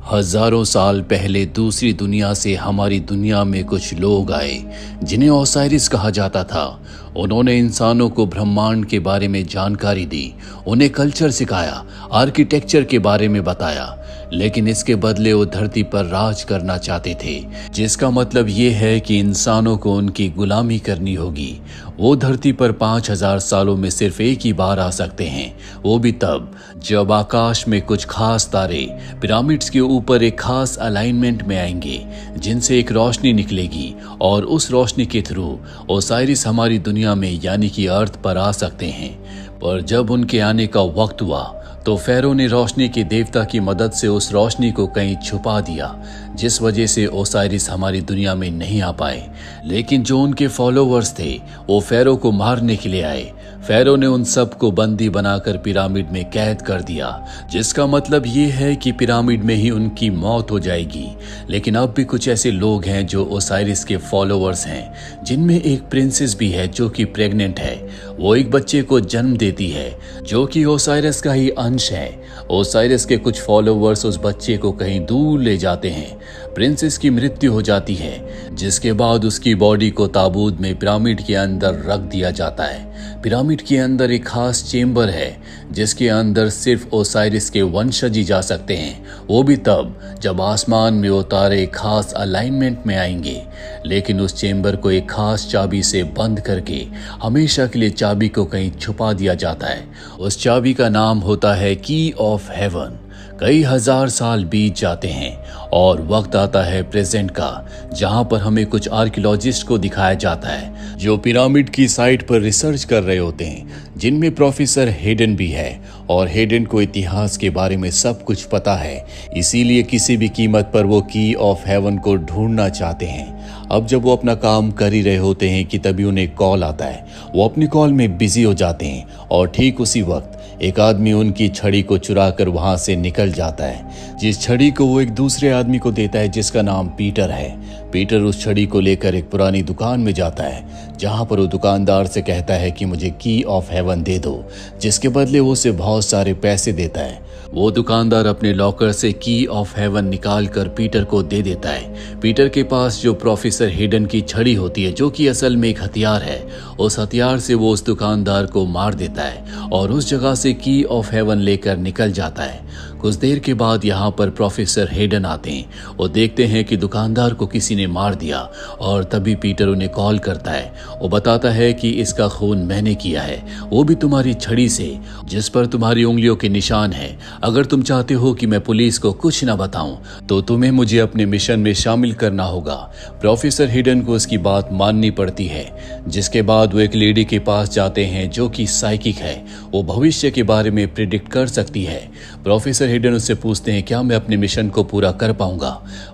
हजारों साल पहले दूसरी दुनिया से हमारी दुनिया में कुछ लोग आए जिन्हें ओसाइरिस कहा जाता था। उन्होंने इंसानों को ब्रह्मांड के बारे में जानकारी दी, उन्हें कल्चर सिखाया, आर्किटेक्चर के बारे में बताया, लेकिन इसके बदले वो धरती पर राज करना चाहते थे, जिसका मतलब ये है कि इंसानों को उनकी गुलामी करनी होगी। वो धरती पर 5000 सालों में सिर्फ एक ही बार आ सकते हैं, वो भी तब जब आकाश में कुछ खास तारे पिरामिड्स के ऊपर एक खास अलाइनमेंट में आएंगे, जिनसे एक रोशनी निकलेगी और उस रोशनी के थ्रू ओसाइरिस हमारी दुनिया में यानी कि अर्थ पर आ सकते हैं। पर जब उनके आने का वक्त हुआ तो फेरो ने रोशनी के देवता की मदद से उस रोशनी को कहीं छुपा दिया, जिस वजह से ओसाइरिस हमारी दुनिया में नहीं आ पाए। लेकिन जो उनके फॉलोवर्स थे वो फेरो को मारने के लिए आए। फेरो ने उन सब को बंदी बनाकर पिरामिड में कैद कर दिया, जिसका मतलब ये है कि पिरामिड में ही उनकी मौत हो जाएगी। लेकिन अब भी कुछ ऐसे लोग हैं जो ओसाइरिस के फॉलोवर्स हैं, जिनमें एक प्रिंसेस भी है जो कि प्रेग्नेंट है। वो एक बच्चे को जन्म देती है जो कि ओसाइरिस का ही अंश है। ओसाइरिस के कुछ फॉलोवर्स उस बच्चे को कहीं दूर ले जाते हैं। प्रिंसेस की मृत्यु हो जाती है, जिसके बाद उसकी बॉडी को ताबूत में पिरामिड के अंदर रख दिया जाता है। पिरामिड के अंदर एक खास चेंबर है जिसके अंदर सिर्फ ओसाइरिस के वंशज ही जा सकते हैं, वो भी तब जब आसमान में वो तारे खास अलाइनमेंट में आएंगे। लेकिन उस चेंबर को एक खास चाबी से बंद करके हमेशा के लिए चाबी को कहीं छुपा दिया जाता है। उस चाबी का नाम होता है की ऑफ हेवन। कई हजार साल बीत जाते हैं और वक्त आता है प्रेजेंट का, जहां पर हमें कुछ आर्कियोलॉजिस्ट को दिखाया जाता है जो पिरामिड की साइट पर रिसर्च कर रहे होते हैं, जिनमें प्रोफेसर हेडन भी है। और हेडन को इतिहास के बारे में सब कुछ पता है, इसीलिए किसी भी कीमत पर वो की ऑफ हेवन को ढूंढना चाहते हैं। अब जब वो अपना काम कर ही रहे होते हैं कि तभी उन्हें कॉल आता है। वो अपनी कॉल में बिजी हो जाते हैं और ठीक उसी वक्त एक आदमी उनकी छड़ी को चुरा कर वहां से निकल जाता है, जिस छड़ी को वो एक दूसरे आदमी को देता है जिसका नाम पीटर है। पीटर उस छड़ी को लेकर एक पुरानी दुकान में जाता है, जहां पर वो दुकानदार से कहता है कि मुझे की ऑफ हेवन दे दो, जिसके बदले वो उसे बहुत सारे पैसे देता है। वो दुकानदार अपने लॉकर से की ऑफ हेवन निकाल कर पीटर को दे देता है। पीटर के पास जो प्रोफेसर हेडन की छड़ी होती है, जो कि असल में एक हथियार है, उस हथियार से वो उस दुकानदार को मार देता है और उस जगह से की ऑफ हेवन लेकर निकल जाता है। कुछ देर के बाद यहाँ पर प्रोफेसर हेडन आते हैं। वो देखते हैं कि दुकानदार को किसी ने मार दिया और तभी पीटर उन्हें कॉल करता है। वो बताता है कि इसका खून मैंने किया है, वो भी तुम्हारी छड़ी से, जिस पर तुम्हारी उंगलियों के निशान है। अगर तुम चाहते हो कि मैं पुलिस को कुछ ना बताऊं तो तुम्हें मुझे अपने मिशन में शामिल करना होगा। प्रोफेसर हेडन को उसकी बात माननी पड़ती है, जिसके बाद वो एक लेडी के पास जाते हैं जो कि साइकिक है। वो भविष्य के बारे में प्रिडिक्ट कर सकती है। प्रोफेसर हेडन उससे पूछते हैं क्या मैं अपने मिशन को पूरा कर पाऊंगा।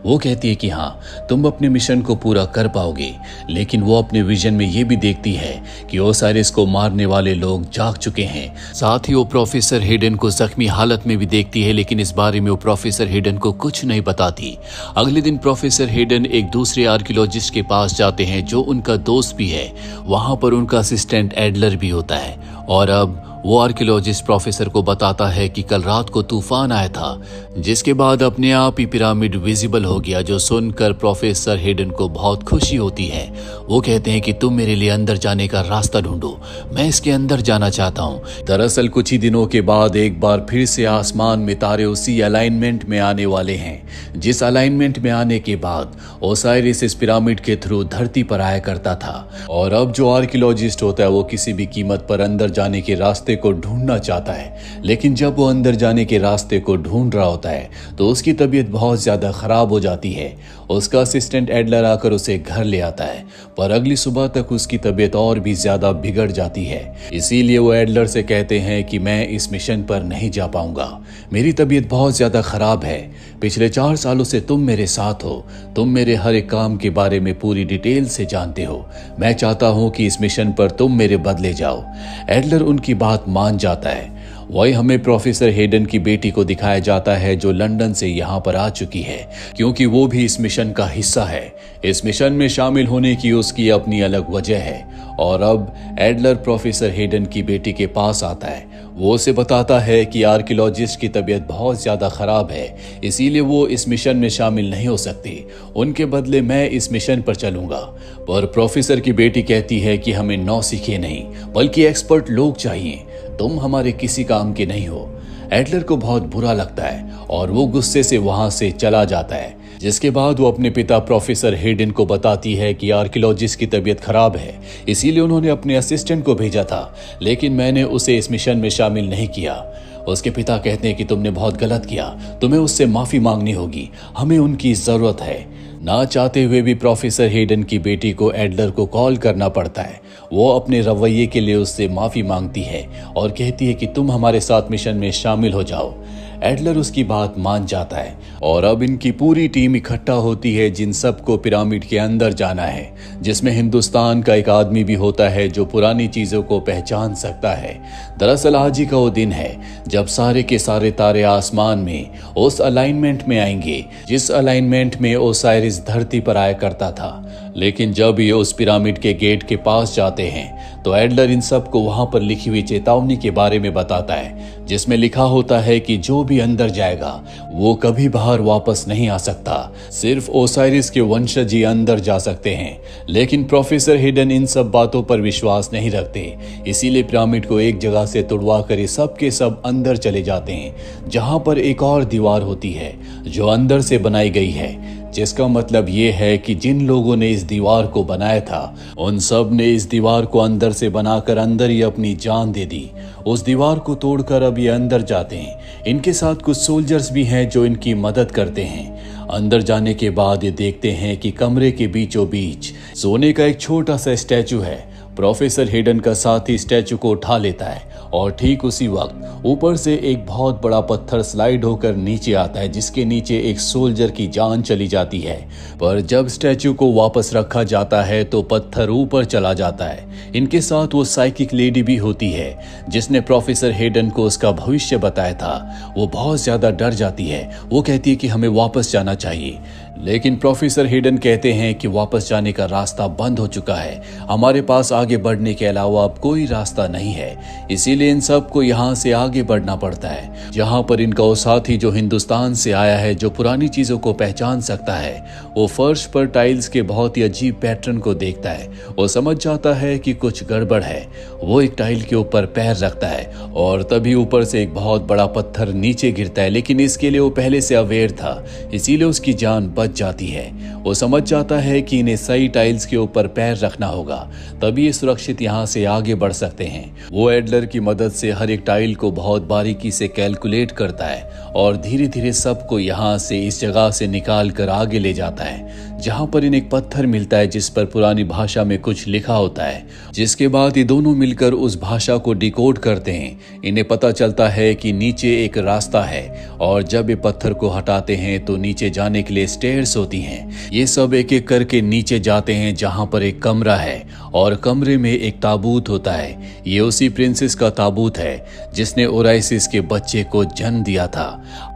वो कहती है कि हाँ, तुम अपने मिशन को पूरा कर पाओगे। लेकिन वो अपने विजन में ये भी देखती है कि ओसाइरिस को मारने वाले लोग जाग चुके हैं। साथ ही वो प्रोफेसर हेडन को जख्मी हालत में भी देखती है, लेकिन इस बारे में वो प्रोफेसर हेडन को कुछ नहीं बताती। अगले दिन प्रोफेसर हेडन एक दूसरे आर्कियोलॉजिस्ट के पास जाते हैं जो उनका दोस्त भी है। वहां पर उनका असिस्टेंट एडलर भी होता है और अब वो आर्कियोलॉजिस्ट प्रोफेसर को बताता है कि कल रात को तूफान आया था, जिसके बाद अपने आप ही पिरामिड विजिबल हो गया, जो सुनकर प्रोफेसर हेडन को बहुत खुशी होती है। वो कहते हैं कि तुम मेरे लिए अंदर जाने का रास्ता ढूंढो, मैं इसके अंदर जाना चाहता हूँ। दरअसल कुछ ही दिनों के बाद एक बार फिर से आसमान में तारे उसी अलाइनमेंट में आने वाले हैं, जिस अलाइनमेंट में आने के बाद ओसाइरिस इस पिरामिड के थ्रू धरती पर आया करता था। और अब जो आर्कियोलॉजिस्ट होता है वो किसी भी कीमत पर अंदर जाने के रास्ते को ढूंढना चाहता है। लेकिन जब वो अंदर जाने के रास्ते को ढूंढ रहा होता है तो उसकी तबीयत बहुत ज्यादा खराब हो जाती है। उसका असिस्टेंट एडलर आकर उसे घर ले आता है, पर अगली सुबह तक उसकी तबीयत और भी ज्यादा बिगड़ जाती है। इसीलिए वो एडलर से कहते हैं कि मैं इस मिशन पर नहीं जा पाऊंगा, मेरी तबीयत बहुत ज्यादा खराब है। पिछले 4 सालों से तुम मेरे साथ हो, तुम मेरे हर एक काम के बारे में पूरी डिटेल से जानते हो। मैं चाहता हूं कि इस मिशन पर तुम मेरे बदले जाओ। एडलर उनकी बात मान जाता है। वही हमें प्रोफेसर हेडन की बेटी को दिखाया जाता है जो लंदन से यहाँ पर आ चुकी है, क्योंकि वो भी इस मिशन का हिस्सा है। इस मिशन में शामिल होने की उसकी अपनी अलग वजह है। और अब एडलर प्रोफेसर हेडन की बेटी के पास आता है। वो उसे बताता है कि आर्कियोलॉजिस्ट की तबीयत बहुत ज़्यादा ख़राब है, इसीलिए वो इस मिशन में शामिल नहीं हो सकते। उनके बदले मैं इस मिशन पर चलूँगा। पर प्रोफेसर की बेटी कहती है कि हमें नौसिखिए नहीं बल्कि एक्सपर्ट लोग चाहिए, तुम हमारे किसी काम के नहीं हो। एडलर को बहुत बुरा लगता है और वो गुस्से से वहाँ से चला जाता है, जिसके बाद वो अपने पिता प्रोफेसर हेडन को बताती है कि आर्कियोलॉजिस्ट की तबीयत खराब है, इसीलिए उन्होंने अपने असिस्टेंट को भेजा था, लेकिन मैंने उसे इस मिशन में शामिल नहीं किया। उसके पिता कहते हैं कि तुमने बहुत गलत किया, तुम्हें उससे माफी मांगनी होगी, हमें उनकी जरूरत है। ना चाहते हुए भी प्रोफेसर हेडन की बेटी को एडलर को कॉल करना पड़ता है। वो अपने रवैये के लिए उससे माफी मांगती है और कहती है कि तुम हमारे साथ मिशन में शामिल हो जाओ। एडलर उसकी बात मान जाता है और अब इनकी पूरी टीम इकट्ठा होती है जिन सबको पिरामिड के अंदर जाना है, जिसमें हिंदुस्तान का एक आदमी भी होता है जो पुरानी चीजों को पहचान सकता है। दरअसल आज ही का वो दिन है जब सारे के सारे तारे आसमान में उस अलाइनमेंट में आएंगे जिस अलाइनमेंट में ओसाइरिस धरती पर आया करता था। लेकिन जब ये उस पिरामिड के गेट के पास जाते हैं तो एडलर इन सब को वहां पर लिखी हुई चेतावनी के बारे में बताता है, जिसमें लिखा होता है कि जो भी अंदर जाएगा वो कभी बाहर वापस नहीं आ सकता, सिर्फ ओसाइरिस के वंशज ही अंदर जा सकते हैं। लेकिन प्रोफेसर हेडन इन सब बातों पर विश्वास नहीं रखते, इसीलिए पिरामिड को एक जगह से तुड़वा कर ये सब के सब अंदर चले जाते हैं, जहां पर एक और दीवार होती है जो अंदर से बनाई गई है, जिसका मतलब ये है कि जिन लोगों ने इस दीवार को बनाया था उन सब ने इस दीवार को अंदर से बनाकर अंदर ही अपनी जान दे दी। उस दीवार को तोड़कर अब ये अंदर जाते हैं। इनके साथ कुछ सोल्जर्स भी हैं जो इनकी मदद करते हैं। अंदर जाने के बाद ये देखते हैं कि कमरे के बीचों बीच सोने का एक छोटा सा स्टैचू है। प्रोफेसर हेडन का साथी स्टैचू को उठा लेता है और ठीक उसी वक्त ऊपर से एक बहुत बड़ा पत्थर स्लाइड होकर नीचे आता है, जिसके नीचे एक सोल्जर की जान चली जाती है। पर जब स्टैचू को वापस रखा जाता है तो पत्थर ऊपर चला जाता है। इनके साथ वो साइकिक लेडी भी होती है जिसने प्रोफेसर हेडन को उसका भविष्य बताया था। वो बहुत ज्यादा डर जाती है। वो कहती है कि हमें वापस जाना चाहिए, लेकिन प्रोफेसर हेडन कहते हैं कि वापस जाने का रास्ता बंद हो चुका है, हमारे पास आगे बढ़ने के अलावा अब कोई रास्ता नहीं है। इसीलिए इन सबको यहाँ से आगे बढ़ना पड़ता है, जहाँ पर इनका वो साथी जो हिंदुस्तान से आया है, जो पुरानी चीजों को पहचान सकता है, वो फर्श पर टाइल्स के बहुत ही अजीब पैटर्न को देखता है। वो समझ जाता है कि कुछ गड़बड़ है। वो एक टाइल के ऊपर पैर रखता है और तभी ऊपर से एक बहुत बड़ा पत्थर नीचे गिरता है, लेकिन इसके लिए वो पहले से अवेयर था, इसीलिए उसकी जान जाती है। वो समझ जाता है कि इन्हें सही टाइल्स के ऊपर पैर रखना होगा, तभी ये सुरक्षित यहाँ से आगे बढ़ सकते हैं। वो एडलर की मदद से हर एक टाइल को बहुत बारीकी से कैलकुलेट करता है और धीरे धीरे सबको यहाँ से इस जगह से निकाल कर आगे ले जाता है, जहाँ पर इन्हें एक पत्थर मिलता है जिस पर पुरानी भाषा में कुछ लिखा होता है। जिसके बाद ये दोनों मिलकर उस भाषा को डिकोड करते हैं। इन्हें पता चलता है कि नीचे एक रास्ता है और जब ये पत्थर को हटाते हैं तो नीचे जाने के लिए स्टेयर्स होती हैं। ये सब एक एक करके नीचे जाते हैं, जहां पर एक कमरा है और कमरे में एक ताबूत होता है। ये उसी प्रिंसेस का ताबूत है जिसने ओराइसिस के बच्चे को जन्म दिया था।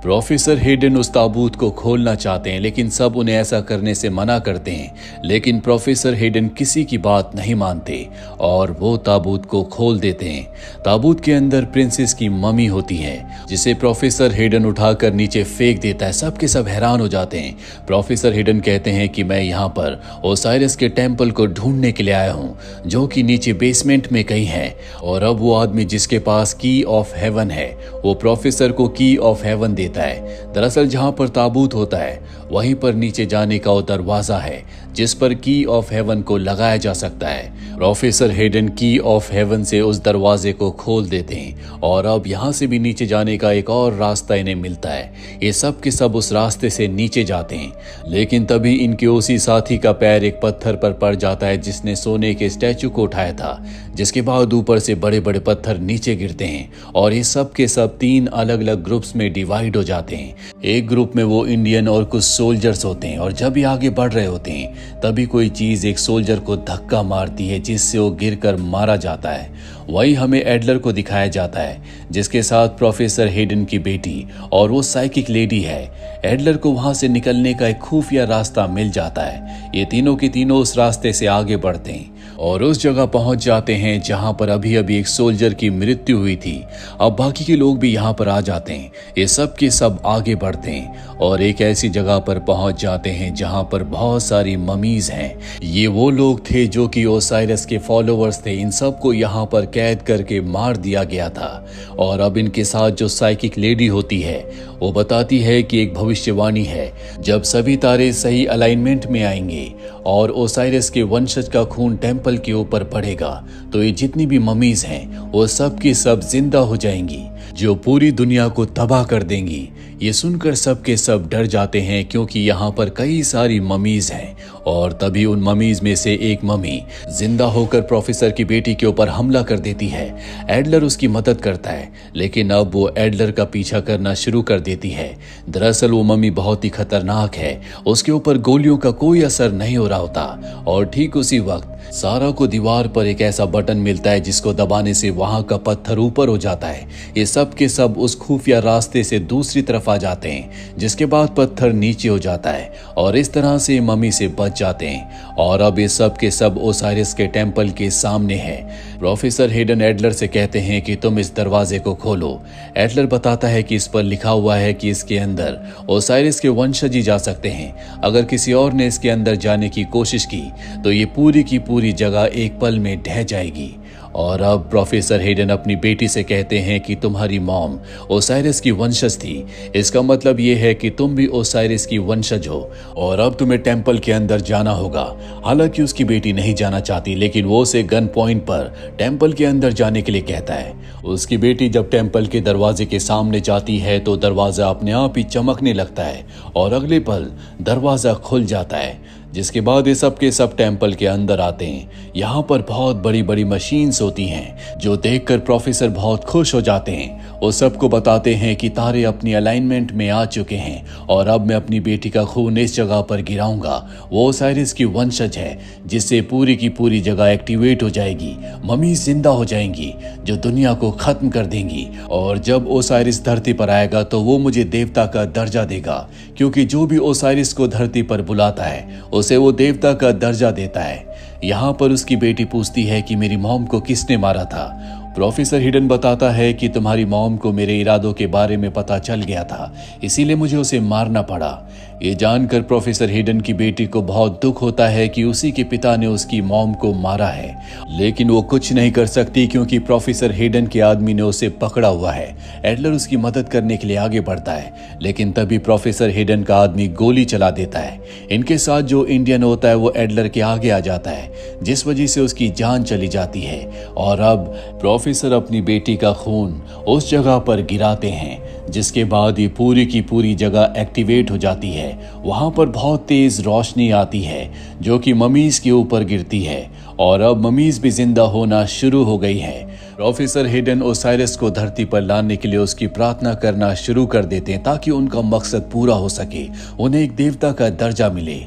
प्रोफेसर हेडन उस ताबूत को खोलना चाहते हैं, लेकिन सब उन्हें ऐसा करने से मना करते हैं। लेकिन प्रोफेसर हेडन किसी की बात नहीं मानते और वो ताबूत को खोल देते हैं। ताबूत के अंदर प्रिंसेस की मम्मी होती है, जिसे प्रोफेसर हेडन उठाकर नीचे फेंक देता है। सबके सब हैरान हो जाते हैं। प्रोफेसर हेडन कहते हैं कि मैं यहाँ पर ओसाइरिस के टेम्पल को ढूंढने के लिए आया हूँ, जो कि नीचे बेसमेंट में कहीं है। और अब वो आदमी जिसके पास की ऑफ हेवन है, वो प्रोफेसर को की ऑफ हेवन देता है। दरअसल जहाँ पर ताबूत होता है वहीं पर नीचे जाने का वो दरवाजा है जिस पर की ऑफ हेवन को लगाया जा सकता है। प्रोफेसर हेडन की ऑफ हेवन से उस दरवाजे को खोल देते हैं और अब यहाँ से भी नीचे जाने का एक और रास्ता इन्हें मिलता है। ये सब के सब उस रास्ते से नीचे जाते हैं, लेकिन तभी इनके उसी साथी का पैर एक पत्थर पर पड़ जाता है जिसने सोने के स्टैचू को उठाया था। जिसके बाद ऊपर से बड़े बड़े पत्थर नीचे गिरते हैं और ये सब के सब 3 अलग अलग ग्रुप्स में डिवाइड हो जाते हैं। एक ग्रुप में वो इंडियन और कुछ सोल्जर्स होते हैं और जब ये आगे बढ़ रहे होते हैं तभी कोई चीज एक सोल्जर को धक्का मारती है जिससे वो गिरकर मारा जाता है। वही हमें एडलर को दिखाया जाता है जिसके साथ प्रोफेसर हेडन की बेटी और वो साइकिक लेडी है। एडलर को वहां से निकलने का एक खुफिया रास्ता मिल जाता है। ये तीनों के तीनों उस रास्ते से आगे बढ़ते हैं और उस जगह पहुंच जाते हैं जहां पर अभी अभी एक सोल्जर की मृत्यु हुई थी। अब बाकी के लोग भी यहां पर आ जाते हैं। ये सब के सब आगे बढ़ते हैं और एक ऐसी जगह पर पहुंच जाते हैं जहां पर बहुत सारी ममीज हैं। ये वो लोग थे जो कि ओसाइरस के फॉलोअर्स थे। इन सबको यहाँ पर कैद करके मार दिया गया था। और अब इनके साथ जो साइकिक लेडी होती है वो बताती है कि एक भविष्यवाणी है, जब सभी तारे सही अलाइनमेंट में आएंगे और ओसाइरस के वंशज का खून टेम्पल के ऊपर पड़ेगा तो ये जितनी भी ममीज हैं वो सब की सब जिंदा हो जाएंगी, जो पूरी दुनिया को तबाह कर देंगी। ये सुनकर सब के सब डर जाते हैं क्योंकि यहाँ पर कई सारी ममीज हैं। और तभी उन ममीज में से एक ममी जिंदा होकर प्रोफेसर की बेटी के ऊपर हमला कर देती है। एडलर उसकी मदद करता है, लेकिन अब वो एडलर का पीछा करना शुरू कर देती है। दरअसल वो ममी बहुत ही खतरनाक है, उसके ऊपर गोलियों का कोई असर नहीं हो रहा होता। और ठीक उसी वक्त सारा को दीवार पर एक ऐसा बटन मिलता है जिसको दबाने से वहां का पत्थर ऊपर हो जाता है। ये सब के सब उस खुफिया रास्ते से दूसरी तरफ आ जाते हैं, जिसके बाद पत्थर नीचे हो जाता है और इस तरह से मम्मी से बच जाते हैं। और अब ये सब के सब ओसाइरस के टेम्पल के सामने है। प्रोफेसर हेडन एडलर से कहते हैं कि तुम इस दरवाजे को खोलो। एडलर बताता है कि इस पर लिखा हुआ है कि इसके अंदर ओसाइरस के वंशज ही जा सकते हैं। अगर किसी और ने इसके अंदर जाने की कोशिश की तो ये पूरी की पूरी जगह एक पल में ढह जाएगी। और अब प्रोफेसर हेडन अपनी बेटी से कहते हैं कि तुम्हारी मॉम ओसाइरस की वंशज थी, इसका मतलब ये है कि तुम भी ओसाइरस की वंशज हो और अब तुम्हें टेम्पल के अंदर जाना होगा। हालांकि उसकी बेटी नहीं जाना चाहती, लेकिन वो उसे गन पॉइंट पर टेम्पल के अंदर जाने के लिए कहता है। उसकी बेटी जब टेम्पल के दरवाजे के सामने जाती है तो दरवाजा अपने आप ही चमकने लगता है और अगले पल दरवाजा खुल जाता है, जिसके बाद ये सब के सब टेम्पल के अंदर आते हैं। यहाँ पर बहुत बड़ी बड़ी मशीन्स होती हैं जो देखकर प्रोफेसर बहुत खुश हो जाते हैं। वो सबको बताते हैं कि तारे अपनी अलाइनमेंट में आ चुके हैं और अब मैं अपनी बेटी का खून इस जगह पर गिराऊंगा। वो ओसाइरस की वंशज है, जिससे पूरी की पूरी जगह एक्टिवेट हो जाएगी। मम्मी जिंदा हो जाएंगी जो दुनिया को खत्म कर देंगी। और जब ओसाइरस धरती पर आएगा तो वो मुझे देवता का दर्जा देगा, क्योंकि जो भी ओसाइरस को धरती पर बुलाता है उसे वो देवता का दर्जा देता है। यहाँ पर उसकी बेटी पूछती है कि मेरी मॉम को किसने मारा था। प्रोफेसर हिडन बताता है कि तुम्हारी मॉम को मेरे इरादों के बारे में पता चल गया था, इसीलिए मुझे उसे मारना पड़ा। ये जानकर प्रोफेसर हिडन की बेटी को बहुत दुख होता है कि उसी के पिता ने उसकी मॉम को मारा है, लेकिन वो कुछ नहीं कर सकती क्योंकि प्रोफेसर हिडन के आदमी ने उसे पकड़ा हुआ है। एडलर उसकी मदद करने के लिए आगे बढ़ता है, लेकिन तभी प्रोफेसर हिडन का आदमी गोली चला देता है। इनके साथ जो इंडियन होता है वो एडलर के आगे आ जाता है, जिस वजह से उसकी जान चली जाती है। और अब प्रोफेसर अपनी बेटी का खून उस जगह पर गिराते हैं, जिसके बाद ये पूरी की पूरी जगह एक्टिवेट हो जाती है। वहां पर बहुत तेज रोशनी आती है जो कि ममीज के ऊपर गिरती है और अब ममीज भी जिंदा होना शुरू हो गई है। प्रोफेसर हेडन ओसाइरस को धरती पर लाने के लिए उसकी प्रार्थना करना शुरू कर देते हैं ताकि उनका मकसद पूरा हो सके, उन्हें एक देवता का दर्जा मिले।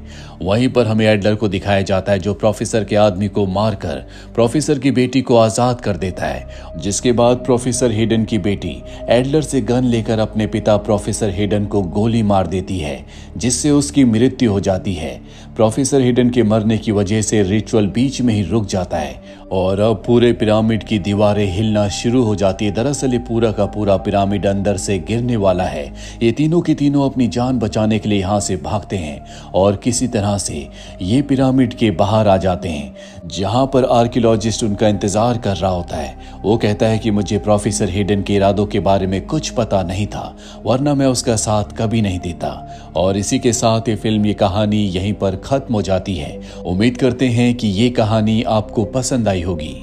वहीं पर हमें एडलर को दिखाया जाता है जो प्रोफेसर के आदमी को मारकर प्रोफेसर की बेटी को आजाद कर देता है, जिसके बाद प्रोफेसर हेडन की बेटी एडलर से गन लेकर अपने पिता प्रोफेसर हेडन को गोली मार देती है, जिससे उसकी मृत्यु हो जाती है। प्रोफेसर हेडन के मरने की वजह से रिचुअल बीच में ही रुक जाता है और अब पूरे पिरामिड की दीवारें हिलना शुरू हो जाती है। दरअसल ये पूरा का पूरा पिरामिड अंदर से गिरने वाला है। ये तीनों के तीनों अपनी जान बचाने के लिए यहाँ से भागते हैं और किसी तरह से ये पिरामिड के बाहर आ जाते हैं, जहाँ पर आर्कियोलॉजिस्ट उनका इंतजार कर रहा होता है। वो कहता है कि मुझे प्रोफेसर हेडन के इरादों के बारे में कुछ पता नहीं था, वरना मैं उसका साथ कभी नहीं देता। और इसी के साथ ये फिल्म, ये कहानी यहीं पर खत्म हो जाती है। उम्मीद करते हैं कि ये कहानी आपको पसंद आई होगी।